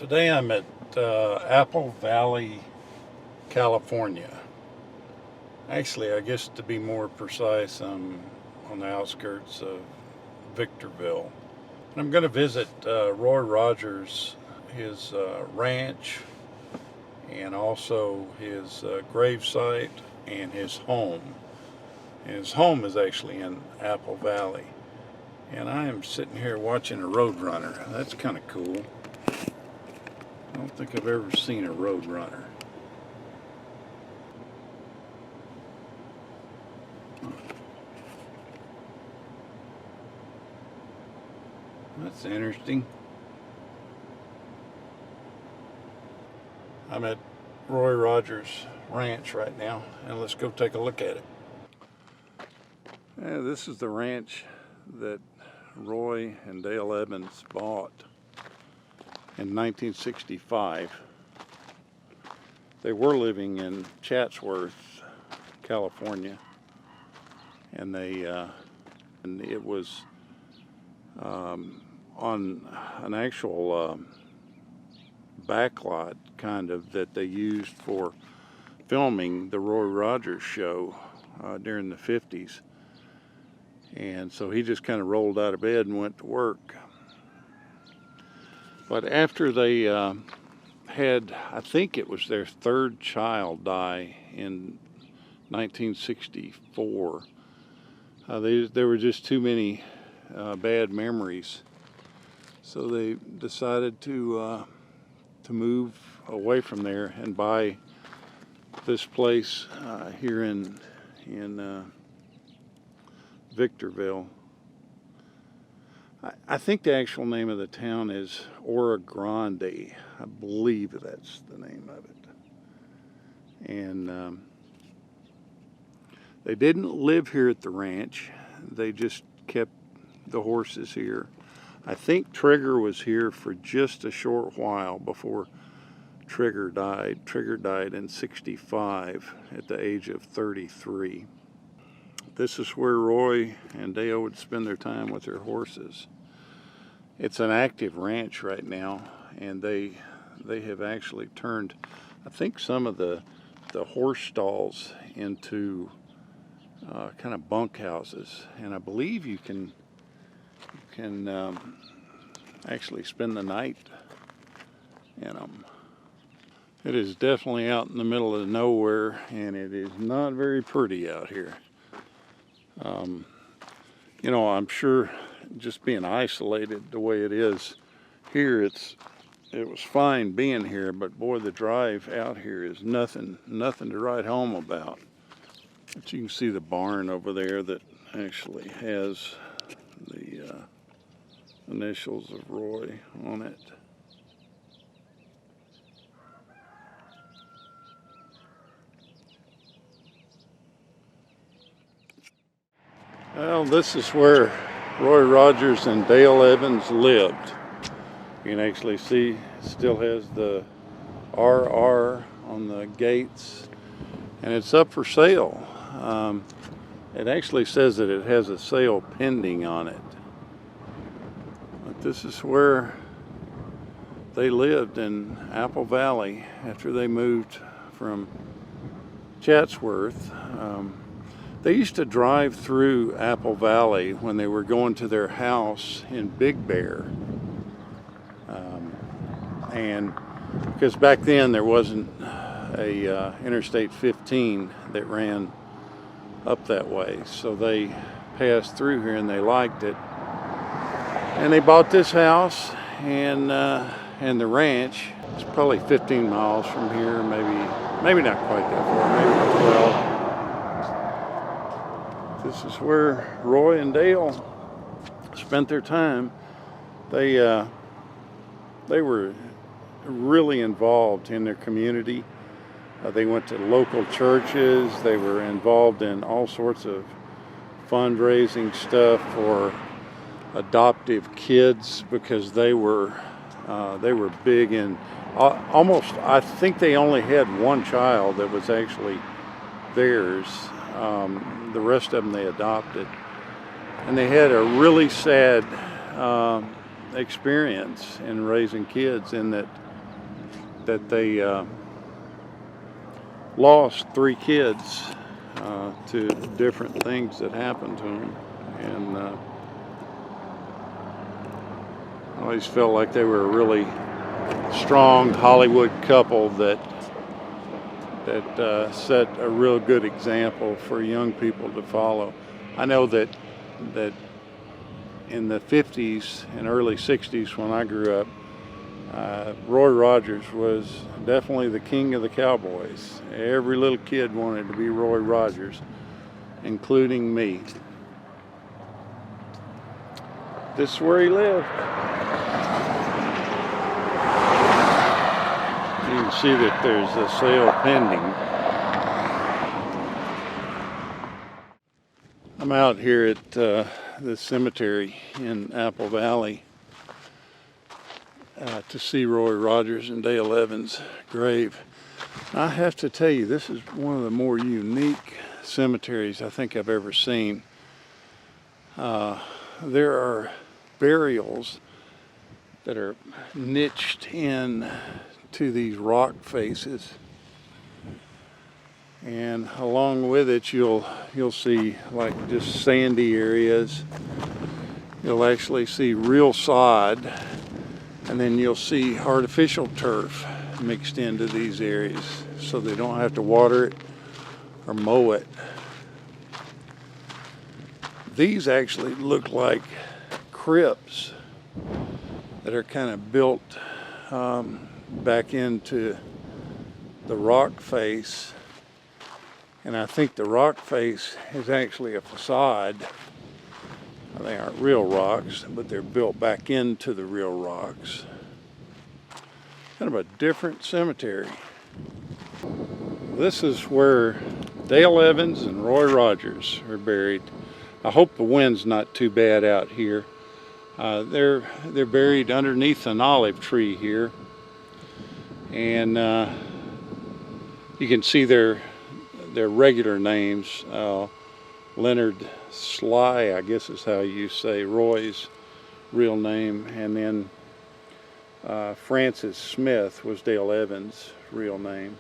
Today I'm at Apple Valley, California. Actually, I guess to be more precise, I'm on the outskirts of Victorville. And I'm going to visit Roy Rogers, his ranch, and also his gravesite and his home. And his home is actually in Apple Valley. And I am sitting here watching a roadrunner. That's kind of cool. I don't think I've ever seen a roadrunner. That's interesting. I'm at Roy Rogers Ranch right now, and let's go take a look at it. This is the ranch that Roy and Dale Evans bought in 1965. They were living in Chatsworth, California, and it was on an actual backlot kind of that they used for filming the Roy Rogers show during the 50s. And so he just kind of rolled out of bed and went to work. But after they had, I think it was their third child die in 1964, there were just too many bad memories. So they decided to move away from there and buy this place here in Victorville. I think the actual name of the town is Ora Grande. I believe that's the name of it. And they didn't live here at the ranch. They just kept the horses here. I think Trigger was here for just a short while before Trigger died. Trigger died in '65 at the age of 33. This is where Roy and Dale would spend their time with their horses. It's an active ranch right now, and they have actually turned, I think, some of the horse stalls into kind of bunkhouses, and I believe you can actually spend the night in them. It is definitely out in the middle of nowhere, and it is not very pretty out here. You know, I'm sure just being isolated the way it is here, it was fine being here, but boy, the drive out here is nothing to write home about. But you can see the barn over there that actually has the initials of Roy on it. Well, this is where Roy Rogers and Dale Evans lived. You can actually see it still has the RR on the gates, and it's up for sale. It actually says that it has a sale pending on it. But this is where they lived in Apple Valley after they moved from Chatsworth. They used to drive through Apple Valley when they were going to their house in Big Bear. And because back then there wasn't a Interstate 15 that ran up that way. So they passed through here and they liked it. And they bought this house and the ranch. It's probably 15 miles from here, maybe not quite that far, maybe 12. This is where Roy and Dale spent their time. They were really involved in their community. They went to local churches. They were involved in all sorts of fundraising stuff for adoptive kids because they were big in almost. I think they only had one child that was actually theirs. The rest of them they adopted, and they had a really sad experience in raising kids in that that they lost 3 kids to different things that happened to them, and I always felt like they were a really strong Hollywood couple that set a real good example for young people to follow. I know that in the 50s and early 60s when I grew up, Roy Rogers was definitely the king of the Cowboys. Every little kid wanted to be Roy Rogers, including me. This is where he lived. You can see that there's a sale pending. I'm out here at this cemetery in Apple Valley to see Roy Rogers and Dale Evans' grave. I have to tell you, this is one of the more unique cemeteries I think I've ever seen. There are burials that are niched in to these rock faces, and along with it you'll see like just sandy areas. You'll actually see real sod, and then you'll see artificial turf mixed into these areas so they don't have to water it or mow it. These actually look like crypts that are kind of built back into the rock face, and I think the rock face is actually a facade. They aren't real rocks, but they're built back into the real rocks. Kind of a different cemetery. This is where Dale Evans and Roy Rogers are buried. I hope the wind's not too bad out here. They're buried underneath an olive tree here, and you can see their regular names. Leonard Sly, I guess is how you say Roy's real name, and then Francis Smith was Dale Evans' real name.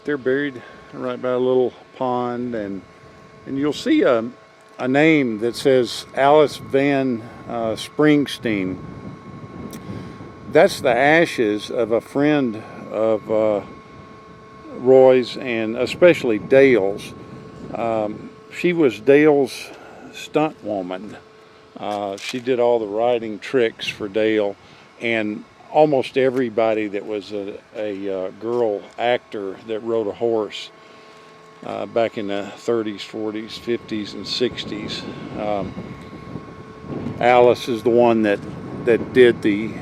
They're buried right by a little pond, and you'll see a name that says Alice Van Springsteen. That's the ashes of a friend of Roy's, and especially Dale's. She was Dale's stunt woman. She did all the riding tricks for Dale, and almost everybody that was a girl actor that rode a horse back in the 30s, 40s, 50s, and 60s. Alice is the one that did the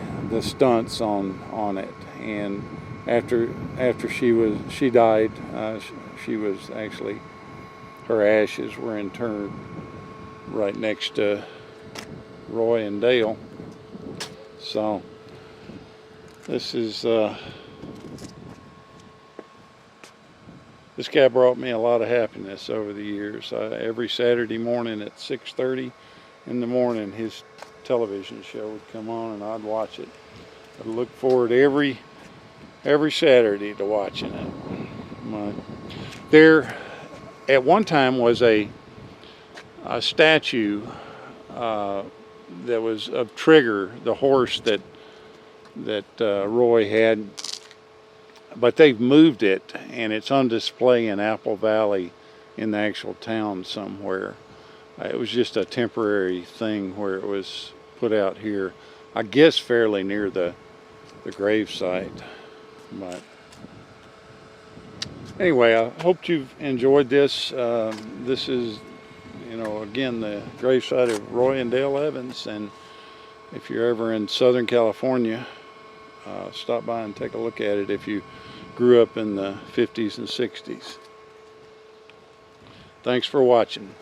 stunts on it, and after she died, she was actually, her ashes were interred right next to Roy and Dale. So this is this guy brought me a lot of happiness over the years. Every Saturday morning at 6:30 in the morning, his television show would come on, and I'd watch it. I look forward every Saturday to watching it. There at one time was a statue that was of Trigger, the horse that Roy had, but they've moved it, and it's on display in Apple Valley in the actual town somewhere. It was just a temporary thing where it was put out here, I guess fairly near the gravesite. But anyway, I hope you've enjoyed this. This is, again, the gravesite of Roy and Dale Evans, and if you're ever in Southern California, stop by and take a look at it if you grew up in the 50s and 60s. Thanks for watching.